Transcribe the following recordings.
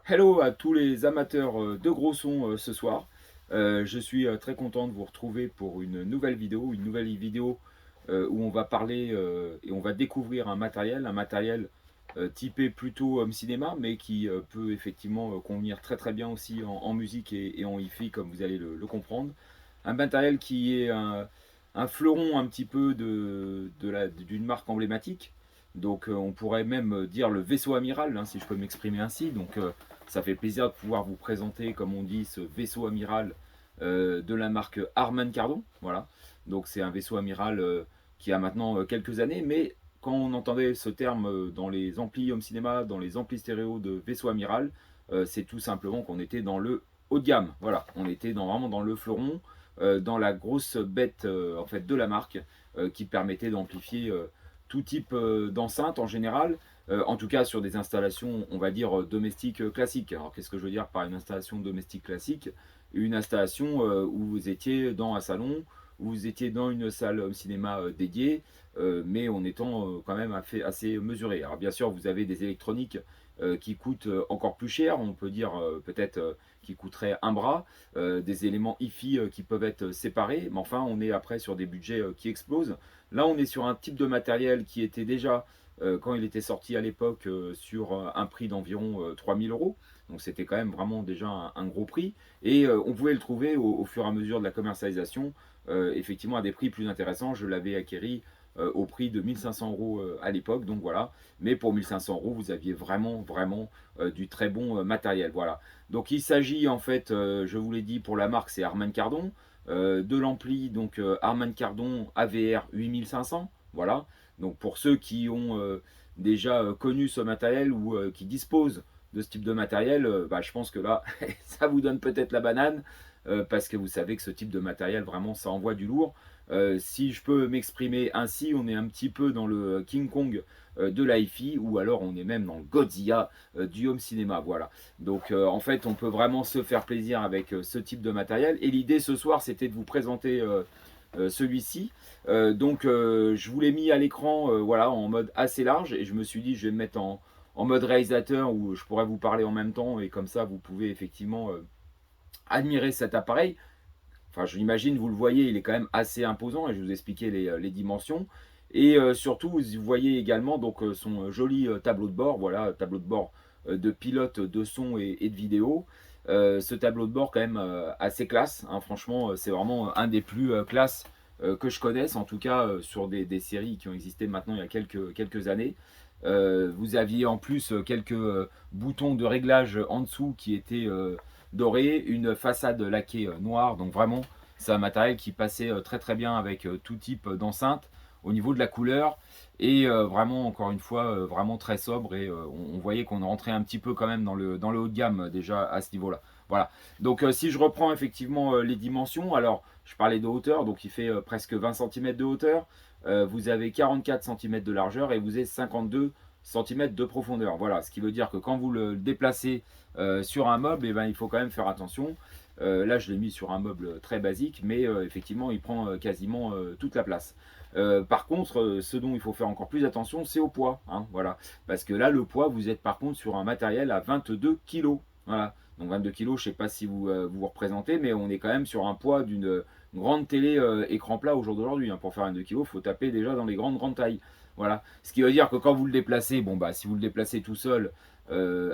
Hello à tous les amateurs de gros sons ce soir. Je suis très content de vous retrouver pour une nouvelle vidéo où on va parler et on va découvrir un matériel typé plutôt home cinéma, mais qui peut effectivement convenir très très bien aussi en musique et en hi-fi, comme vous allez le comprendre. Un matériel qui est un fleuron un petit peu d'une marque emblématique. Donc on pourrait même dire le vaisseau amiral, hein, si je peux m'exprimer ainsi. Donc ça fait plaisir de pouvoir vous présenter, comme on dit, ce vaisseau amiral de la marque Harman Kardon. Voilà. Donc c'est un vaisseau amiral qui a maintenant quelques années, mais quand on entendait ce terme dans les amplis home cinéma, dans les amplis stéréo de vaisseau amiral, c'est tout simplement qu'on était dans le haut de gamme. Voilà, on était vraiment dans le fleuron, dans la grosse bête en fait de la marque qui permettait d'amplifier tout type d'enceinte en général, en tout cas sur des installations, on va dire, domestiques classiques. Alors qu'est-ce que je veux dire par une installation domestique classique? Une installation où vous étiez dans un salon, où vous étiez dans une salle home cinéma dédiée, mais en étant quand même assez mesuré. Alors bien sûr, vous avez des électroniques qui coûtent encore plus cher, on peut dire peut-être qui coûteraient un bras, des éléments hi-fi qui peuvent être séparés, mais enfin on est après sur des budgets qui explosent. Là on est sur un type de matériel qui était déjà quand il était sorti à l'époque sur un prix d'environ 3000 euros. Donc c'était quand même vraiment déjà un gros prix. Et on pouvait le trouver au fur et à mesure de la commercialisation, effectivement à des prix plus intéressants. Je l'avais acquéri au prix de 1500 euros à l'époque. Donc voilà. Mais pour 1500 euros, vous aviez vraiment du très bon matériel. Voilà. Donc il s'agit en fait, je vous l'ai dit, pour la marque, c'est Harman Kardon. De l'ampli, donc Harman Kardon AVR 8500. Voilà. Donc pour ceux qui ont déjà connu ce matériel ou qui disposent de ce type de matériel, bah, je pense que là, ça vous donne peut-être la banane, parce que vous savez que ce type de matériel, vraiment, ça envoie du lourd. Si je peux m'exprimer ainsi, on est un petit peu dans le King Kong de l'hi-fi, ou alors on est même dans le Godzilla du home cinéma. Voilà. Donc en fait, on peut vraiment se faire plaisir avec ce type de matériel. Et l'idée ce soir, c'était de vous présenter celui-ci. Je vous l'ai mis à l'écran voilà, en mode assez large et je me suis dit je vais me mettre en mode réalisateur où je pourrais vous parler en même temps et comme ça vous pouvez effectivement admirer cet appareil. Enfin, je l'imagine, vous le voyez, il est quand même assez imposant et je vais vous expliquer les dimensions. Et surtout, vous voyez également donc, son joli tableau de bord, voilà, tableau de bord de pilote de son et de vidéo. Ce tableau de bord quand même assez classe, hein, franchement, c'est vraiment un des plus classes que je connaisse, en tout cas sur des séries qui ont existé maintenant il y a quelques années. Vous aviez en plus quelques boutons de réglage en dessous qui étaient dorés, une façade laquée noire, donc vraiment c'est un matériel qui passait très très bien avec tout type d'enceinte au niveau de la couleur et vraiment encore une fois vraiment très sobre et on voyait qu'on rentrait un petit peu quand même dans le haut de gamme déjà à ce niveau là. Voilà, donc si je reprends effectivement les dimensions, alors je parlais de hauteur, donc il fait presque 20 cm de hauteur, vous avez 44 cm de largeur et vous avez 52 cm de profondeur. Voilà, ce qui veut dire que quand vous le déplacez sur un meuble, eh ben, il faut quand même faire attention. Là, je l'ai mis sur un meuble très basique, mais effectivement, il prend quasiment toute la place. Par contre, ce dont il faut faire encore plus attention, c'est au poids. Hein, voilà. Parce que là, le poids, vous êtes par contre sur un matériel à 22 kg. Voilà. Donc 22 kg, je ne sais pas si vous représentez, mais on est quand même sur un poids d'une grande télé écran plat au jour d'aujourd'hui. Hein. Pour faire 22 kg, il faut taper déjà dans les grandes tailles. Voilà. Ce qui veut dire que quand vous le déplacez, bon bah si vous le déplacez tout seul,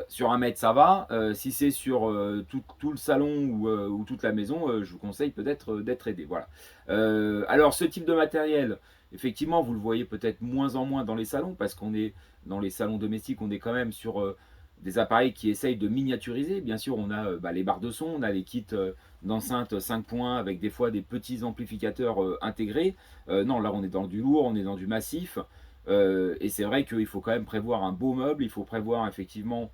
sur un mètre ça va. Si c'est sur tout le salon ou toute la maison, je vous conseille peut-être d'être aidé. Voilà. Alors ce type de matériel, effectivement, vous le voyez peut-être moins en moins dans les salons parce qu'on est dans les salons domestiques, on est quand même sur des appareils qui essayent de miniaturiser. Bien sûr, on a les barres de son, on a les kits d'enceinte 5 points avec des fois des petits amplificateurs intégrés. Non, là on est dans du lourd, on est dans du massif. Et c'est vrai qu'il faut quand même prévoir un beau meuble, il faut prévoir effectivement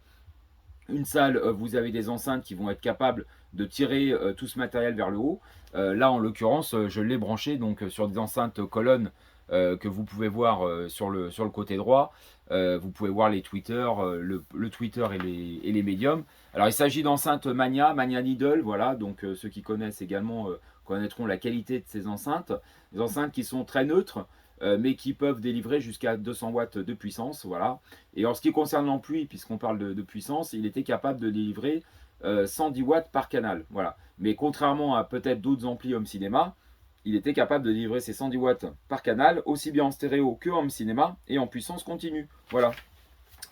une salle, vous avez des enceintes qui vont être capables de tirer tout ce matériel vers le haut. Là, en l'occurrence, je l'ai branché donc sur des enceintes colonnes que vous pouvez voir sur le côté droit. Vous pouvez voir les Twitter, le Twitter et les médiums. Alors, il s'agit d'enceintes Mania Needle, voilà. Donc, ceux qui connaissent également connaîtront la qualité de ces enceintes. Des enceintes qui sont très neutres, mais qui peuvent délivrer jusqu'à 200 watts de puissance, voilà. Et en ce qui concerne l'ampli, puisqu'on parle de puissance, il était capable de délivrer 110 watts par canal, voilà. Mais contrairement à peut-être d'autres amplis home cinéma, il était capable de délivrer ces 110 watts par canal, aussi bien en stéréo que home cinéma, et en puissance continue, voilà.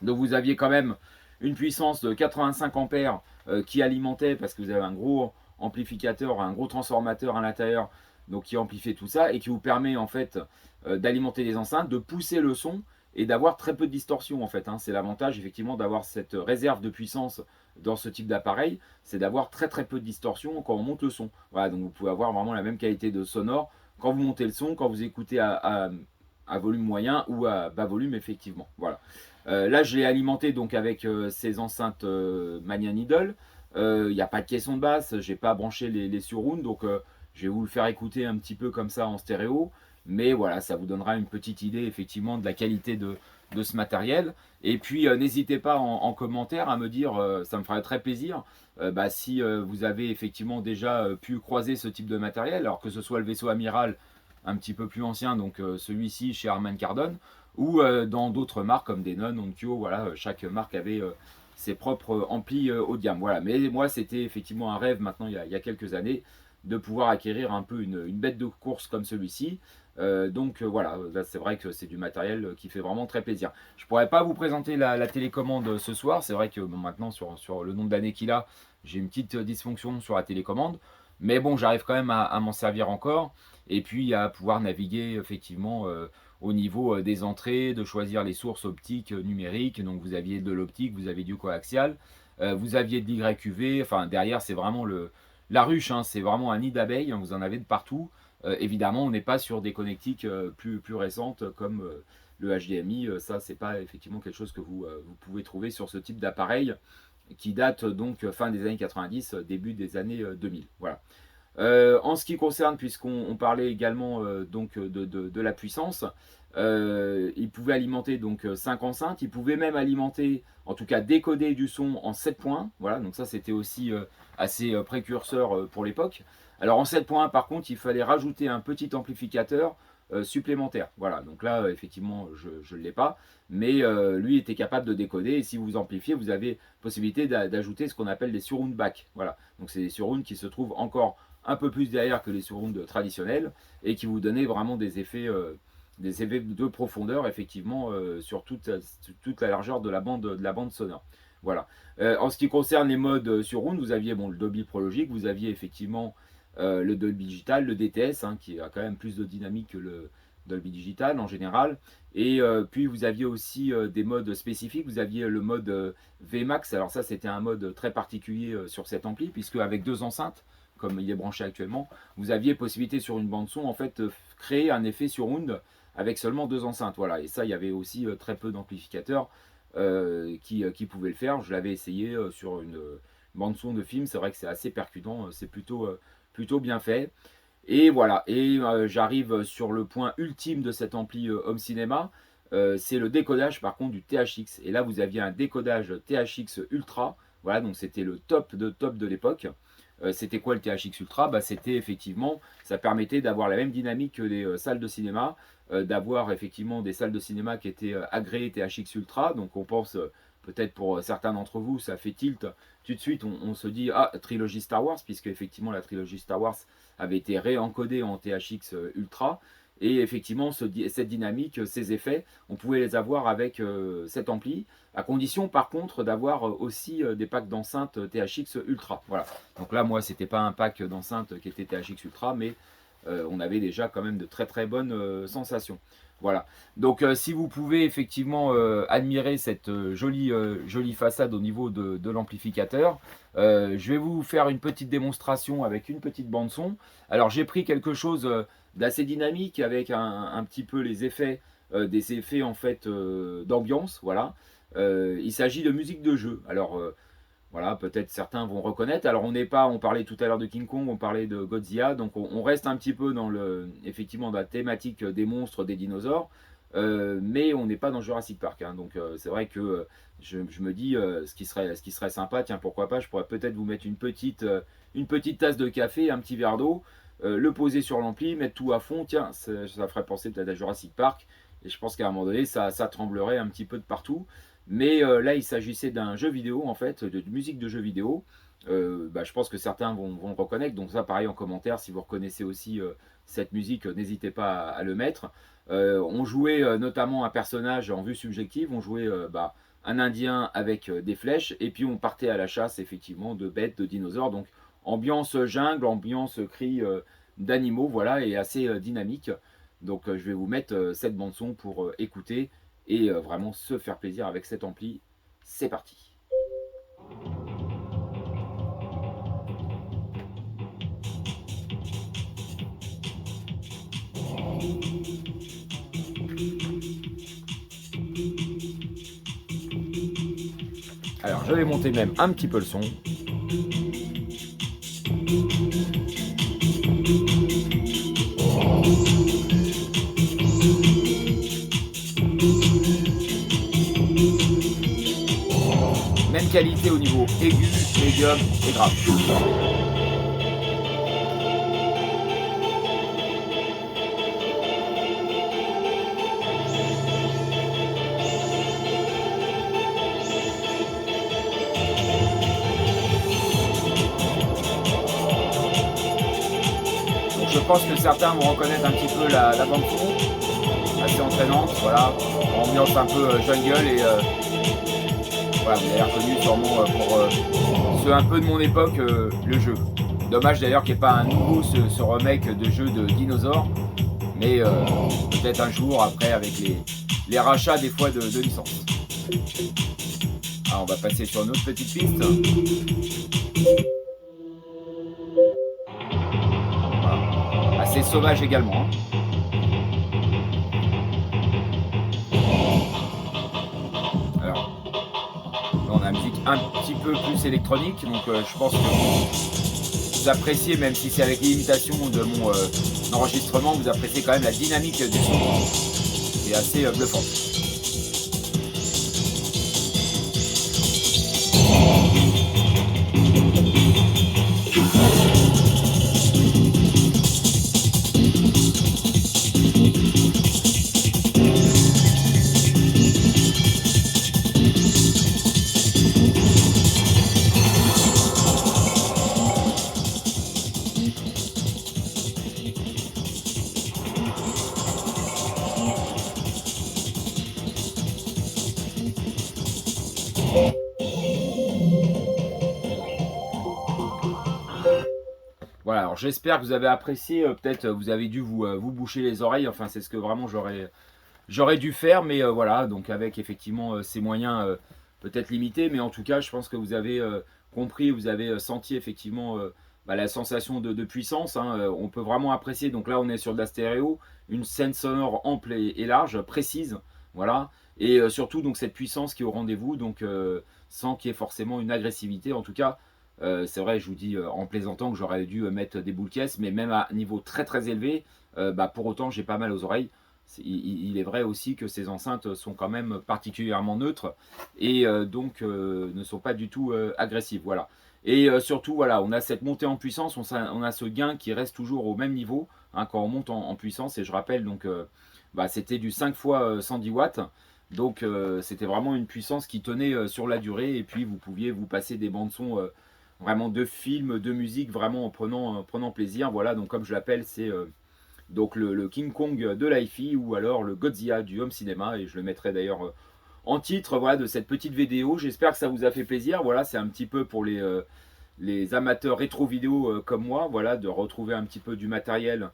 Donc vous aviez quand même une puissance de 85 ampères qui alimentait, parce que vous avez un gros amplificateur, un gros transformateur à l'intérieur, donc qui amplifie tout ça et qui vous permet en fait d'alimenter les enceintes, de pousser le son et d'avoir très peu de distorsion en fait, hein. C'est l'avantage effectivement d'avoir cette réserve de puissance dans ce type d'appareil, c'est d'avoir très peu de distorsion quand on monte le son. Voilà, donc vous pouvez avoir vraiment la même qualité de sonore quand vous montez le son, quand vous écoutez à volume moyen ou à bas volume effectivement. Voilà. Là, je l'ai alimenté donc avec ces enceintes Mania Needle. Il n'y a pas de caisson de basse, j'ai pas branché les surrounds, donc je vais vous le faire écouter un petit peu comme ça en stéréo. Mais voilà, ça vous donnera une petite idée effectivement de la qualité de ce matériel. Et puis n'hésitez pas en commentaire à me dire, ça me ferait très plaisir, si vous avez effectivement déjà pu croiser ce type de matériel, alors que ce soit le vaisseau amiral un petit peu plus ancien, donc celui-ci chez Harman Kardon, ou dans d'autres marques comme Denon, Onkyo, voilà, chaque marque avait ses propres amplis haut de gamme. Voilà. Mais moi, c'était effectivement un rêve maintenant, il y a quelques années, de pouvoir acquérir un peu une bête de course comme celui-ci. Donc voilà, c'est vrai que c'est du matériel qui fait vraiment très plaisir. Je ne pourrais pas vous présenter la télécommande ce soir. C'est vrai que bon, maintenant, sur le nombre d'années qu'il a, j'ai une petite dysfonction sur la télécommande. Mais bon, j'arrive quand même à m'en servir encore. Et puis à pouvoir naviguer effectivement au niveau des entrées, de choisir les sources optiques numériques. Donc vous aviez de l'optique, vous avez du coaxial, vous aviez de l'YQV. Enfin derrière c'est vraiment la ruche, hein, c'est vraiment un nid d'abeilles, hein, vous en avez de partout. Évidemment on n'est pas sur des connectiques plus récentes comme le HDMI. Ça c'est pas effectivement quelque chose que vous pouvez trouver sur ce type d'appareil qui date donc fin des années 90, début des années 2000. Voilà. En ce qui concerne, puisqu'on parlait également donc de la puissance, il pouvait alimenter donc 5 enceintes, il pouvait même alimenter, en tout cas décoder du son en 7 points, voilà, donc ça c'était aussi assez précurseur pour l'époque. Alors en 7 points par contre, il fallait rajouter un petit amplificateur supplémentaire, voilà, donc là effectivement je ne l'ai pas, mais lui était capable de décoder, et si vous amplifiez, vous avez possibilité d'ajouter ce qu'on appelle des surround back, voilà, donc c'est des surrounds qui se trouvent encore un peu plus derrière que les surrounds traditionnels et qui vous donnaient vraiment des effets de profondeur effectivement sur toute la largeur de la bande sonore. Voilà. En ce qui concerne les modes surround, vous aviez bon, le Dolby Pro Logic, vous aviez effectivement le Dolby Digital, le DTS, hein, qui a quand même plus de dynamique que le Dolby Digital en général. Et puis vous aviez aussi des modes spécifiques. Vous aviez le mode VMAX. Alors ça, c'était un mode très particulier sur cet ampli, puisque avec deux enceintes, comme il est branché actuellement, vous aviez possibilité sur une bande son en fait créer un effet surround avec seulement deux enceintes. Voilà. Et ça, il y avait aussi très peu d'amplificateurs qui pouvaient le faire. Je l'avais essayé sur une bande son de film. C'est vrai que c'est assez percutant. C'est plutôt bien fait. Et voilà, et j'arrive sur le point ultime de cet ampli home cinéma, c'est le décodage par contre du THX. Et là vous aviez un décodage THX Ultra, voilà, donc c'était le top de l'époque. C'était quoi le THX Ultra? C'était effectivement, ça permettait d'avoir la même dynamique que les salles de cinéma, d'avoir effectivement des salles de cinéma qui étaient agréées THX Ultra, donc on pense peut-être pour certains d'entre vous, ça fait tilt. Tout de suite, on se dit, ah, trilogie Star Wars, puisque effectivement la trilogie Star Wars avait été réencodée en THX Ultra. Et effectivement, cette dynamique, ces effets, on pouvait les avoir avec cet ampli, à condition par contre d'avoir aussi des packs d'enceintes THX Ultra. Voilà. Donc là, moi, c'était pas un pack d'enceintes qui était THX Ultra, mais on avait déjà quand même de très bonnes sensations. Voilà. Donc si vous pouvez effectivement admirer cette jolie façade au niveau de l'amplificateur, je vais vous faire une petite démonstration avec une petite bande son. Alors j'ai pris quelque chose d'assez dynamique avec un petit peu les effets, des effets en fait d'ambiance. Voilà. Il s'agit de musique de jeu. Alors voilà, peut-être certains vont reconnaître. Alors on parlait tout à l'heure de King Kong, on parlait de Godzilla, donc on reste un petit peu effectivement dans la thématique des monstres, des dinosaures, mais on n'est pas dans Jurassic Park, hein. Donc c'est vrai que je me dis ce qui serait sympa, tiens pourquoi pas, je pourrais peut-être vous mettre une petite tasse de café, un petit verre d'eau, le poser sur l'ampli, mettre tout à fond, tiens, ça ferait penser peut-être à Jurassic Park, et je pense qu'à un moment donné, ça tremblerait un petit peu de partout. Mais là, il s'agissait d'un jeu vidéo, en fait, de musique de jeu vidéo. Je pense que certains vont le reconnaître, donc ça, pareil, en commentaire, si vous reconnaissez aussi cette musique, n'hésitez pas à le mettre. On jouait notamment un personnage en vue subjective, on jouait un Indien avec des flèches, et puis on partait à la chasse, effectivement, de bêtes, de dinosaures, donc ambiance jungle, ambiance cri d'animaux, voilà, et assez dynamique. Donc je vais vous mettre cette bande son pour écouter et vraiment se faire plaisir avec cet ampli. C'est parti. Alors je vais monter même un petit peu le son. Même qualité au niveau aigu, médium et grave. Donc je pense que certains vont reconnaître un petit peu la bande son, assez entraînante, voilà, ambiance un peu jungle et voilà, vous avez reconnu sûrement pour ceux un peu de mon époque le jeu. Dommage d'ailleurs qu'il n'y ait pas un nouveau ce remake de jeu de dinosaures, mais peut-être un jour après avec les rachats des fois de licences. Alors on va passer sur une autre petite piste. Voilà. Assez sauvage également. Hein. Alors, là on a une musique un petit peu plus électronique, donc je pense que vous appréciez, même si c'est avec l'imitation de mon enregistrement, vous appréciez quand même la dynamique du son, qui est assez bluffante. Voilà, alors j'espère que vous avez apprécié, peut-être vous avez dû vous boucher les oreilles, enfin c'est ce que vraiment j'aurais dû faire, mais voilà, donc avec effectivement ces moyens peut-être limités, mais en tout cas je pense que vous avez compris, vous avez senti effectivement la sensation de puissance, hein, on peut vraiment apprécier, donc là on est sur de la stéréo, une scène sonore ample et large, précise, voilà, et surtout donc cette puissance qui est au rendez-vous, donc sans qu'il y ait forcément une agressivité, en tout cas c'est vrai, je vous dis en plaisantant que j'aurais dû mettre des boules caisses, mais même à un niveau très très élevé, pour autant j'ai pas mal aux oreilles. Il est vrai aussi que ces enceintes sont quand même particulièrement neutres et donc ne sont pas du tout agressives. Voilà. Et surtout, voilà, on a cette montée en puissance, on a ce gain qui reste toujours au même niveau hein, quand on monte en puissance. Et je rappelle, donc, c'était du 5 fois 110 watts. Donc c'était vraiment une puissance qui tenait sur la durée. Et puis vous pouviez vous passer des bandes son vraiment de films, de musique, vraiment en prenant plaisir. Voilà, donc comme je l'appelle, c'est donc le King Kong de l'hi-fi ou alors le Godzilla du home cinéma, et je le mettrai d'ailleurs en titre voilà, de cette petite vidéo. J'espère que ça vous a fait plaisir. Voilà, c'est un petit peu pour les amateurs rétro vidéo comme moi, voilà, de retrouver un petit peu du matériel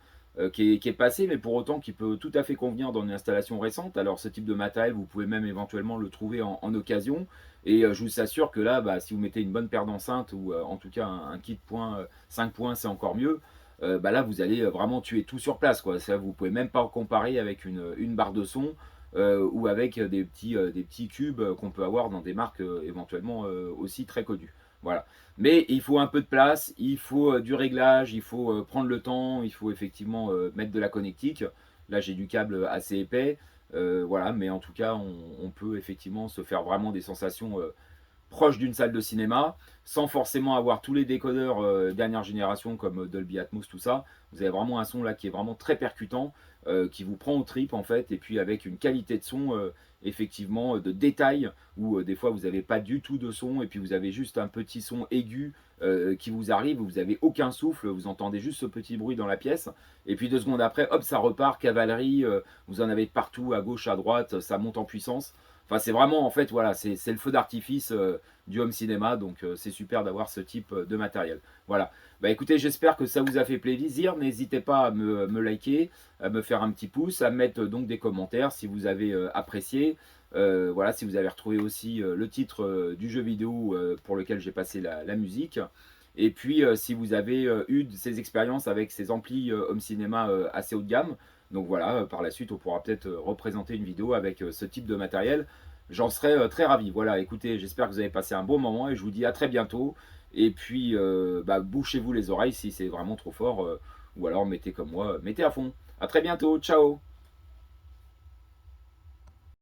qui est passé, mais pour autant qui peut tout à fait convenir dans une installation récente. Alors ce type de matériel, vous pouvez même éventuellement le trouver en occasion. Et je vous assure que là, si vous mettez une bonne paire d'enceintes ou en tout cas un kit point 5 points, c'est encore mieux. Là, vous allez vraiment tuer tout sur place, quoi. Ça, vous pouvez même pas comparer avec une barre de son ou avec des petits cubes qu'on peut avoir dans des marques éventuellement aussi très connues. Voilà. Mais il faut un peu de place, il faut du réglage, il faut prendre le temps, il faut effectivement mettre de la connectique. Là, j'ai du câble assez épais. Voilà, mais en tout cas, on peut effectivement se faire vraiment des sensations proche d'une salle de cinéma, sans forcément avoir tous les décodeurs dernière génération comme Dolby Atmos, tout ça. Vous avez vraiment un son là qui est vraiment très percutant, qui vous prend aux tripes en fait, et puis avec une qualité de son effectivement de détail, où des fois vous n'avez pas du tout de son, et puis vous avez juste un petit son aigu qui vous arrive, où vous n'avez aucun souffle, vous entendez juste ce petit bruit dans la pièce, et puis 2 secondes après, hop, ça repart, cavalerie, vous en avez partout, à gauche, à droite, ça monte en puissance. Enfin, c'est vraiment, en fait, voilà, c'est le feu d'artifice du home cinéma, donc c'est super d'avoir ce type de matériel. Voilà. Bah écoutez, j'espère que ça vous a fait plaisir. N'hésitez pas à me liker, à me faire un petit pouce, à mettre donc des commentaires si vous avez apprécié. Voilà, si vous avez retrouvé aussi le titre du jeu vidéo pour lequel j'ai passé la musique. Et puis, si vous avez eu ces expériences avec ces amplis home cinéma assez haut de gamme, donc voilà, par la suite, on pourra peut-être représenter une vidéo avec ce type de matériel. J'en serais très ravi. Voilà, écoutez, j'espère que vous avez passé un bon moment et je vous dis à très bientôt. Et puis, bah, bouchez-vous les oreilles si c'est vraiment trop fort, ou alors mettez comme moi, mettez à fond. À très bientôt, ciao!